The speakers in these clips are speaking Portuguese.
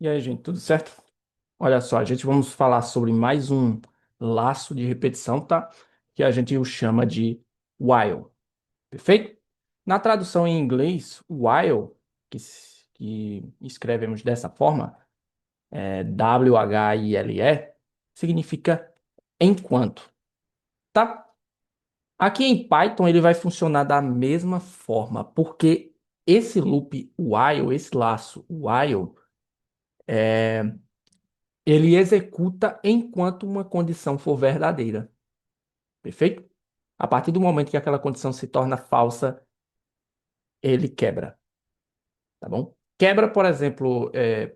E aí, gente, tudo certo? Olha só, a gente vamos falar sobre mais um laço de repetição, tá? Que a gente o chama de while, perfeito? Na tradução em inglês, while, que escrevemos dessa forma, WHILE, significa enquanto, tá? Aqui em Python ele vai funcionar da mesma forma, porque esse loop while, esse laço while, ele executa enquanto uma condição for verdadeira. Perfeito? A partir do momento que aquela condição se torna falsa, ele quebra. Tá bom? Quebra, por exemplo,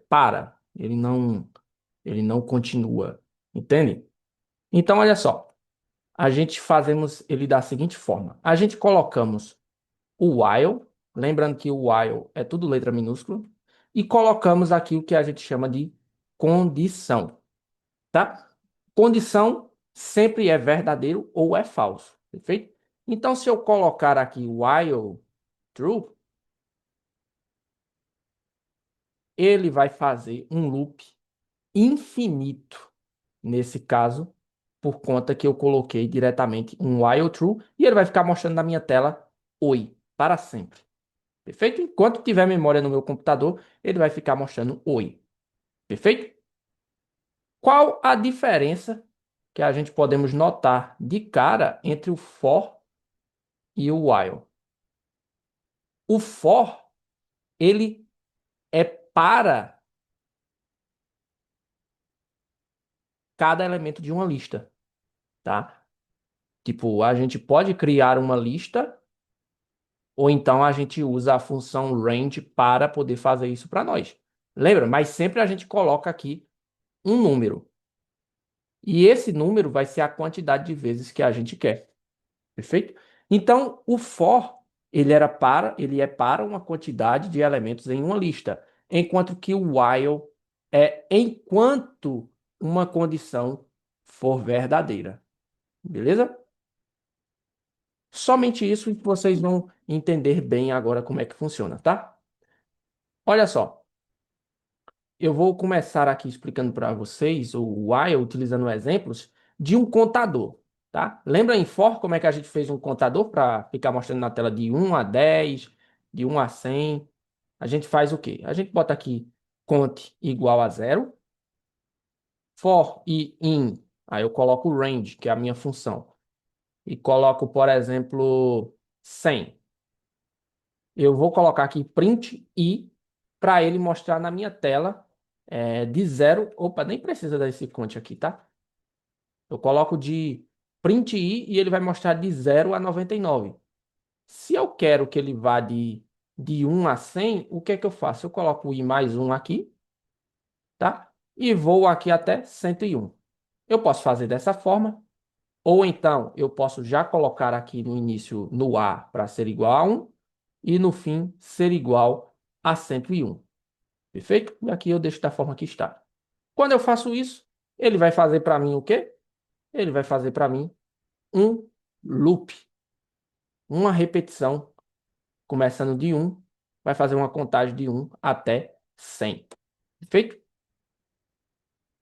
para. Ele não continua. Entende? Então, olha só. A gente fazemos ele da seguinte forma. A gente colocamos o while, lembrando que o while é tudo letra minúscula, e colocamos aqui o que a gente chama de condição. Tá? Condição sempre é verdadeiro ou é falso, perfeito? Então, se eu colocar aqui while true, ele vai fazer um loop infinito, nesse caso, por conta que eu coloquei diretamente um while true, e ele vai ficar mostrando na minha tela oi, para sempre. Perfeito? Enquanto tiver memória no meu computador, ele vai ficar mostrando oi. Perfeito? Qual a diferença que a gente podemos notar de cara entre o for e o while? O for, ele é para cada elemento de uma lista, tá? Tipo, a gente pode criar uma lista ou então a gente usa a função range para poder fazer isso para nós. Lembra? Mas sempre a gente coloca aqui um número. E esse número vai ser a quantidade de vezes que a gente quer. Perfeito? Então, o for, ele é para uma quantidade de elementos em uma lista, enquanto que o while é enquanto uma condição for verdadeira. Beleza? Somente isso e vocês vão entender bem agora como é que funciona, tá? Olha só, eu vou começar aqui explicando para vocês o while utilizando exemplos de um contador, tá? Lembra em for como é que a gente fez um contador para ficar mostrando na tela de 1 a 10, de 1 a 100? A gente faz o quê? A gente bota aqui cont igual a zero, for e in, aí eu coloco range, que é a minha função, e coloco, por exemplo, 100. Eu vou colocar aqui print i para ele mostrar na minha tela de zero. Opa, nem precisa desse cont aqui, tá? Eu coloco de print i e ele vai mostrar de 0 a 99. Se eu quero que ele vá de 1 a 100, o que é que eu faço? Eu coloco o i mais um aqui, tá? E vou aqui até 101. Eu posso fazer dessa forma, ou então eu posso já colocar aqui no início no a para ser igual a 1 e no fim ser igual a 101. Perfeito? E aqui eu deixo da forma que está. Quando eu faço isso, ele vai fazer para mim o quê? Ele vai fazer para mim um loop, uma repetição, começando de 1, vai fazer uma contagem de 1 até 100. Perfeito?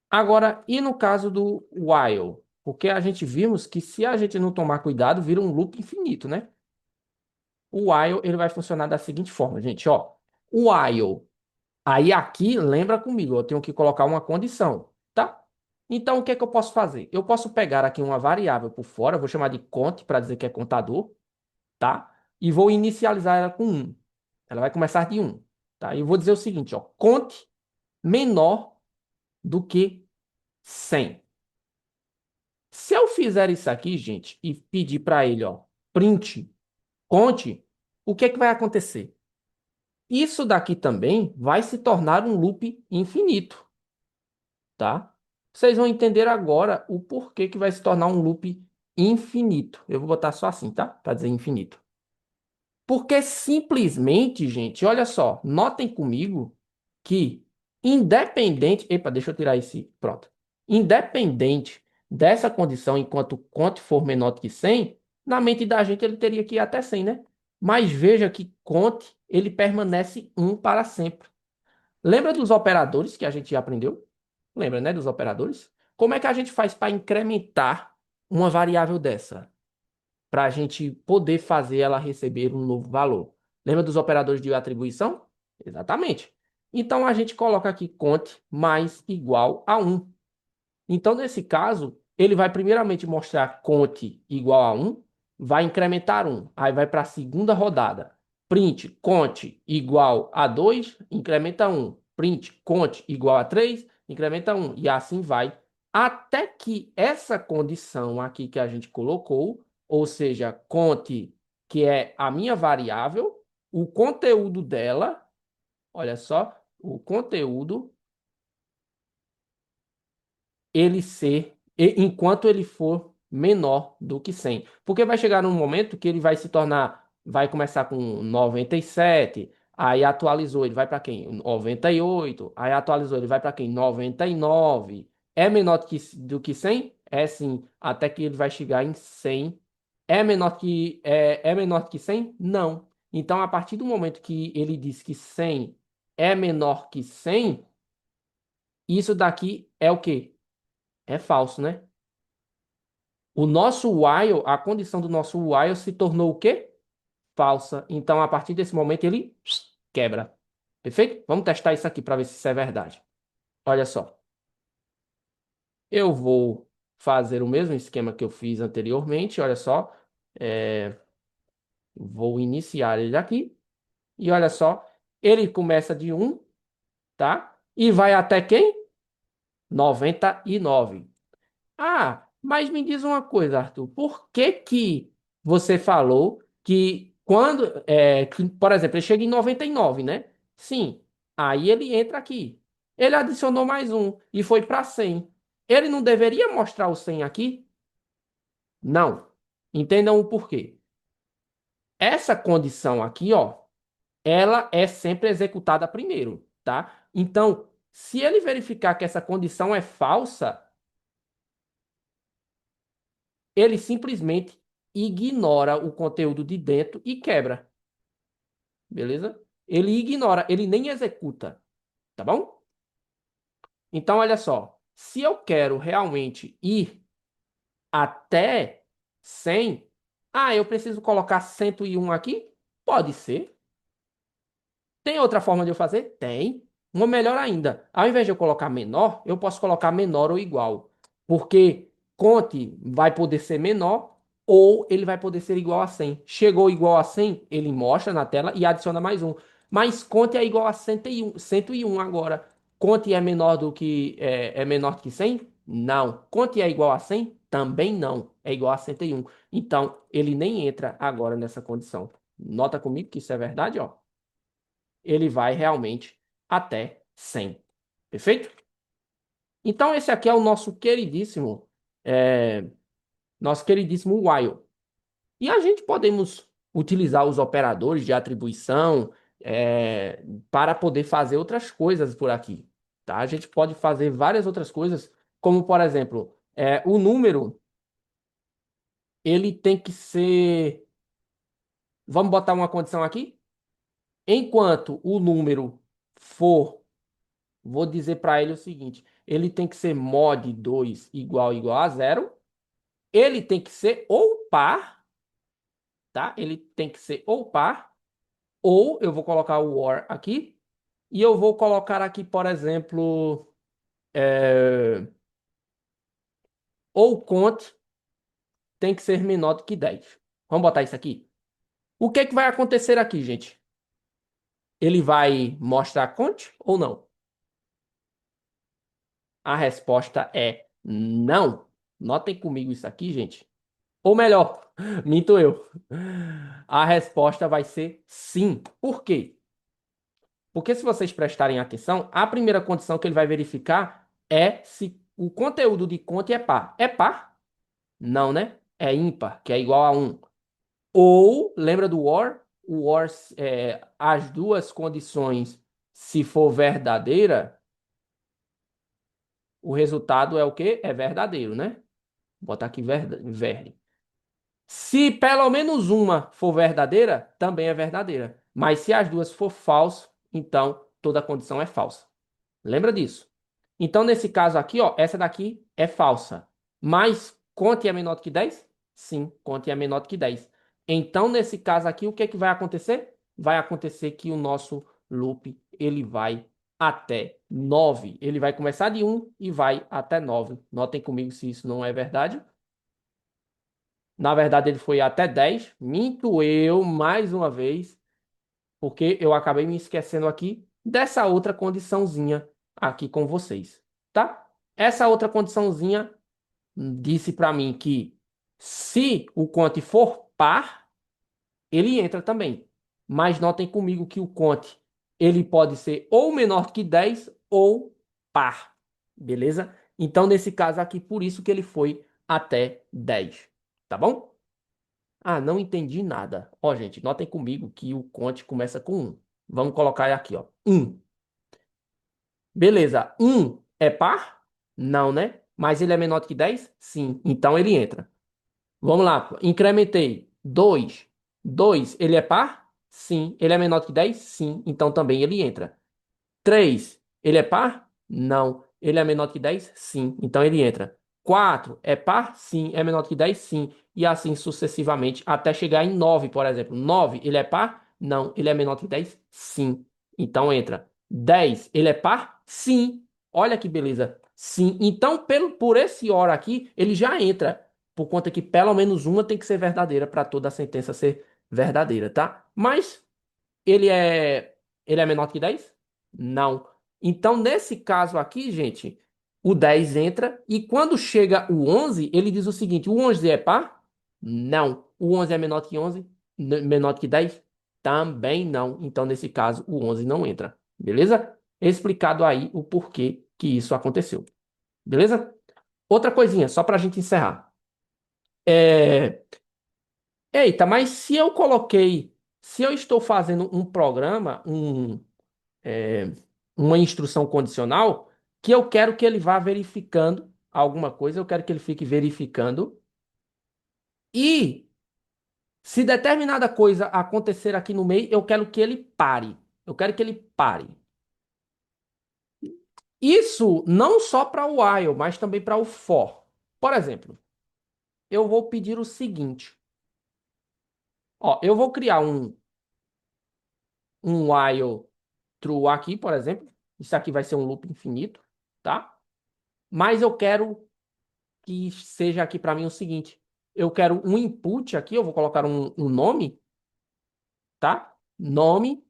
Agora, e no caso do while? Porque a gente vimos que se a gente não tomar cuidado, vira um loop infinito, né? O while, ele vai funcionar da seguinte forma, gente, ó. O while, aí aqui, lembra comigo, eu tenho que colocar uma condição, tá? Então, o que é que eu posso fazer? Eu posso pegar aqui uma variável por fora, eu vou chamar de cont para dizer que é contador, tá? E vou inicializar ela com 1. Ela vai começar de 1, tá? E eu vou dizer o seguinte, ó, cont menor do que 100. Se eu fizer isso aqui, gente, e pedir para ele, ó, print, conte, o que é que vai acontecer? Isso daqui também vai se tornar um loop infinito, tá? Vocês vão entender agora o porquê que vai se tornar um loop infinito. Eu vou botar só assim, tá? Para dizer infinito. Porque simplesmente, gente, olha só, notem comigo que independente, epa, deixa eu tirar esse, pronto. Independente dessa condição, enquanto o conte for menor do que 100, na mente da gente ele teria que ir até 100, né? Mas veja que conte, ele permanece um para sempre. Lembra dos operadores que a gente já aprendeu? Lembra, né, dos operadores? Como é que a gente faz para incrementar uma variável dessa? Para a gente poder fazer ela receber um novo valor. Lembra dos operadores de atribuição? Exatamente. Então a gente coloca aqui cont mais igual a 1. Então, nesse caso, ele vai primeiramente mostrar cont igual a 1, vai incrementar 1, aí vai para a segunda rodada. Print cont igual a 2, incrementa 1. Print cont igual a 3, incrementa 1. E assim vai, até que essa condição aqui que a gente colocou, ou seja, cont, que é a minha variável, o conteúdo dela, olha só, o conteúdo ele ser, enquanto ele for menor do que 100. Porque vai chegar num momento que ele vai se tornar, vai começar com 97, aí atualizou, ele vai para quem? 98, aí atualizou, ele vai para quem? 99. É menor do que 100? É sim, até que ele vai chegar em 100. É menor que 100? Não. Então, a partir do momento que ele diz que 100 é menor que 100, isso daqui é o quê? É falso, né? O nosso while, a condição do nosso while se tornou o quê? Falsa. Então, a partir desse momento, ele quebra. Perfeito? Vamos testar isso aqui para ver se isso é verdade. Olha só. Eu vou fazer o mesmo esquema que eu fiz anteriormente. Olha só. É, vou iniciar ele aqui. E olha só. Ele começa de 1, tá? E vai até quem? 99. Ah, mas me diz uma coisa, Arthur. Por que que você falou que por exemplo, ele chega em 99, né? Sim. Aí ele entra aqui. Ele adicionou mais um e foi para 100. Ele não deveria mostrar o 100 aqui? Não. Entendam o porquê. Essa condição aqui, ó, ela é sempre executada primeiro, tá? Então, se ele verificar que essa condição é falsa, ele simplesmente ignora o conteúdo de dentro e quebra, beleza? Ele ignora, ele nem executa, tá bom? Então, olha só, se eu quero realmente ir até 100, eu preciso colocar 101 aqui? Pode ser. Tem outra forma de eu fazer? Tem. Uma melhor ainda. Ao invés de eu colocar menor, eu posso colocar menor ou igual. Porque conte vai poder ser menor ou ele vai poder ser igual a 100. Chegou igual a 100, ele mostra na tela e adiciona mais um. Mas conte é igual a 101 agora. Conte é menor que 100? Não. Conte é igual a 100? Também não. É igual a 101. Então, ele nem entra agora nessa condição. Nota comigo que isso é verdade, ó, ele vai realmente até 100. Perfeito? Então, esse aqui é o nosso queridíssimo while. E a gente podemos utilizar os operadores de atribuição para poder fazer outras coisas por aqui. Tá? A gente pode fazer várias outras coisas, como, por exemplo, o número, ele tem que ser. Vamos botar uma condição aqui? Enquanto o número for, vou dizer para ele o seguinte: ele tem que ser mod 2 igual a zero. Ele tem que ser ou par, tá? Ele tem que ser ou par, ou eu vou colocar o or aqui, e eu vou colocar aqui, por exemplo, ou cont tem que ser menor do que 10. Vamos botar isso aqui? O que é que vai acontecer aqui, gente? Ele vai mostrar cont ou não? A resposta é não. Notem comigo isso aqui, gente. Ou melhor, minto eu. A resposta vai ser sim. Por quê? Porque se vocês prestarem atenção, a primeira condição que ele vai verificar é se o conteúdo de conta é par. É par? Não, né? É ímpar, que é igual a 1. Ou, lembra do OR? O OR, as duas condições, se for verdadeira, o resultado é o quê? É verdadeiro, né? Vou botar aqui verde. Se pelo menos uma for verdadeira, também é verdadeira. Mas se as duas for falso, então toda condição é falsa. Lembra disso? Então, nesse caso aqui, ó, essa daqui é falsa. Mas conte é menor do que 10? Sim, conte é menor do que 10. Então, nesse caso aqui, o que é que vai acontecer? Vai acontecer que o nosso loop ele vai até 9. Ele vai começar de 1 e vai até 9. Notem comigo se isso não é verdade. Na verdade, ele foi até 10. Minto eu mais uma vez, porque eu acabei me esquecendo aqui dessa outra condiçãozinha aqui com vocês, tá? Essa outra condiçãozinha disse para mim que se o conte for par, ele entra também. Mas notem comigo que o conte ele pode ser ou menor que 10 ou par, beleza? Então, nesse caso aqui, por isso que ele foi até 10, tá bom? Ah, não entendi nada. Ó, gente, notem comigo que o conte começa com 1. Vamos colocar aqui, ó. 1. Beleza. 1 é par? Não, né? Mas ele é menor do que 10? Sim. Então ele entra. Vamos lá. Incrementei. 2. 2, ele é par? Sim. Ele é menor do que 10? Sim. Então também ele entra. 3, ele é par? Não. Ele é menor que 10? Sim. Então ele entra. 4, é par? Sim. É menor que 10? Sim. E assim sucessivamente até chegar em 9, por exemplo. 9, ele é par? Não. Ele é menor que 10? Sim. Então entra. 10, ele é par? Sim. Olha que beleza. Sim. Então, por esse hora aqui, ele já entra. Por conta que pelo menos uma tem que ser verdadeira para toda a sentença ser verdadeira, tá? Mas ele é menor que 10? Não. Então, nesse caso aqui, gente, o 10 entra e quando chega o 11, ele diz o seguinte: o 11 é par? Não. O 11 é menor que 11? Menor que 10? Também não. Então, nesse caso, o 11 não entra. Beleza? Explicado aí o porquê que isso aconteceu. Beleza? Outra coisinha, só para a gente encerrar. É... Eita, mas se eu estou fazendo um programa, é, uma instrução condicional, que eu quero que ele vá verificando alguma coisa, eu quero que ele fique verificando. E se determinada coisa acontecer aqui no meio, eu quero que ele pare. Eu quero que ele pare. Isso não só para o while, mas também para o for. Por exemplo, eu vou pedir o seguinte. Ó, eu vou criar um while true aqui, por exemplo. Isso aqui vai ser um loop infinito, tá? Mas eu quero que seja aqui para mim o seguinte: eu quero um input aqui, eu vou colocar um nome, tá? Nome,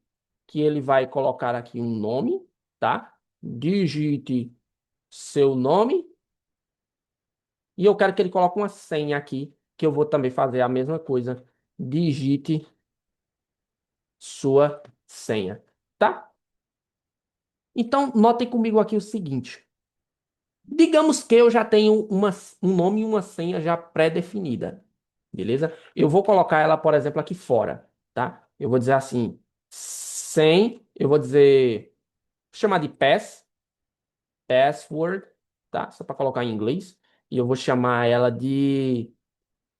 que ele vai colocar aqui um nome, tá? Digite seu nome e eu quero que ele coloque uma senha aqui, que eu vou também fazer a mesma coisa. Digite sua senha, tá? Então, notem comigo aqui o seguinte. Digamos que eu já tenho um nome e uma senha já pré-definida, beleza? Eu vou colocar ela, por exemplo, aqui fora, tá? Eu vou dizer assim, eu vou dizer, vou chamar de password, tá? Só para colocar em inglês. E eu vou chamar ela de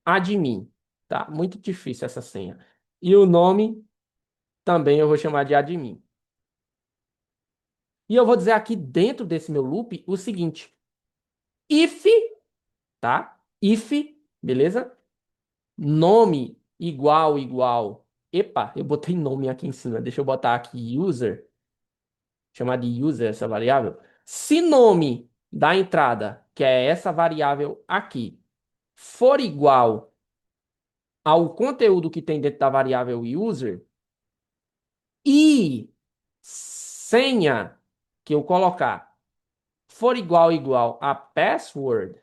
admin, tá? Muito difícil essa senha. E o nome também eu vou chamar de admin. E eu vou dizer aqui dentro desse meu loop o seguinte, if, tá? If, beleza? Nome igual. Epa, eu botei nome aqui em cima. Deixa eu botar aqui user, chamar de user essa variável. Se nome da entrada, que é essa variável aqui, for igual ao conteúdo que tem dentro da variável user e senha que eu colocar for igual a password,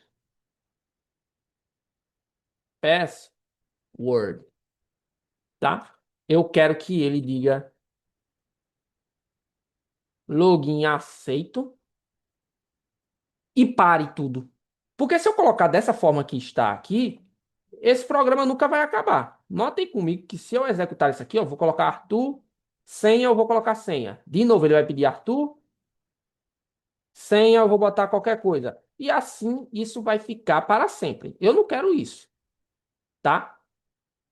tá? Eu quero que ele diga login aceito e pare tudo. Porque se eu colocar dessa forma que está aqui, esse programa nunca vai acabar. Notem comigo que se eu executar isso aqui, eu vou colocar Arthur, senha, eu vou colocar senha. De novo, ele vai pedir Arthur, senha, eu vou botar qualquer coisa. E assim isso vai ficar para sempre. Eu não quero isso, tá?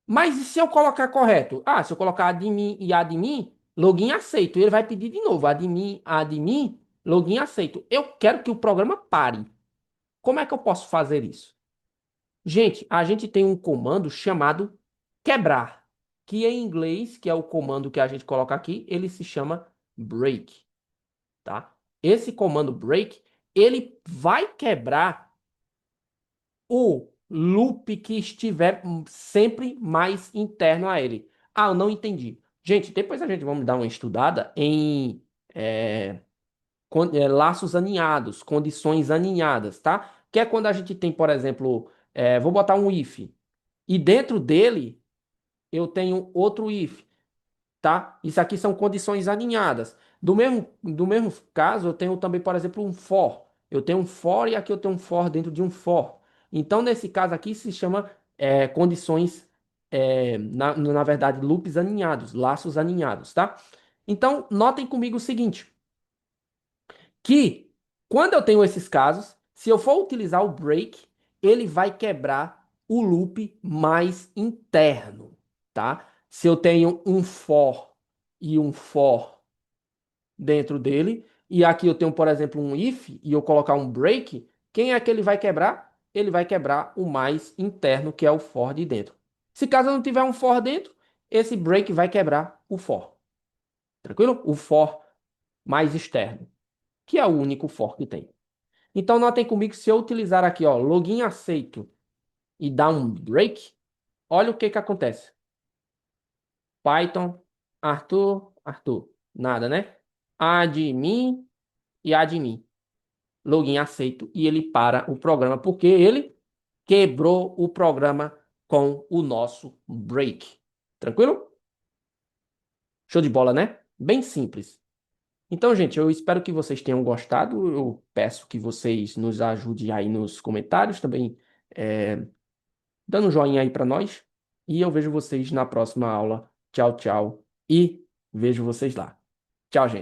Mas e se eu colocar correto? Ah, se eu colocar admin e admin, login aceito. Ele vai pedir de novo, admin, login aceito. Eu quero que o programa pare. Como é que eu posso fazer isso? Gente, a gente tem um comando chamado quebrar, que em inglês, que é o comando que a gente coloca aqui, ele se chama break, tá? Esse comando break, ele vai quebrar o loop que estiver sempre mais interno a ele. Ah, eu não entendi. Gente, depois a gente vamos dar uma estudada em é, laços aninhados, condições aninhadas, tá? Que é quando a gente tem, por exemplo, vou botar um if, e dentro dele eu tenho outro if, tá? Isso aqui são condições alinhadas. Do mesmo caso, eu tenho também, por exemplo, um for. Eu tenho um for e aqui eu tenho um for dentro de um for. Então, nesse caso aqui, se chama condições, na verdade, loops aninhados, laços aninhados, tá? Então, notem comigo o seguinte, que quando eu tenho esses casos, se eu for utilizar o break, ele vai quebrar o loop mais interno, tá? Se eu tenho um for e um for dentro dele, e aqui eu tenho, por exemplo, um if e eu colocar um break, quem é que ele vai quebrar? Ele vai quebrar o mais interno, que é o for de dentro. Se caso eu não tiver um for dentro, esse break vai quebrar o for. Tranquilo? O for mais externo, que é o único for que tem. Então, notem comigo, se eu utilizar aqui, ó, login aceito e dar um break, olha o que que acontece. Python, Arthur, nada, né? Admin e admin. Login aceito e ele para o programa, porque ele quebrou o programa com o nosso break. Tranquilo? Show de bola, né? Bem simples. Então, gente, eu espero que vocês tenham gostado. Eu peço que vocês nos ajudem aí nos comentários também. é, Dando um joinha aí para nós. E eu vejo vocês na próxima aula. Tchau, tchau. E vejo vocês lá. Tchau, gente.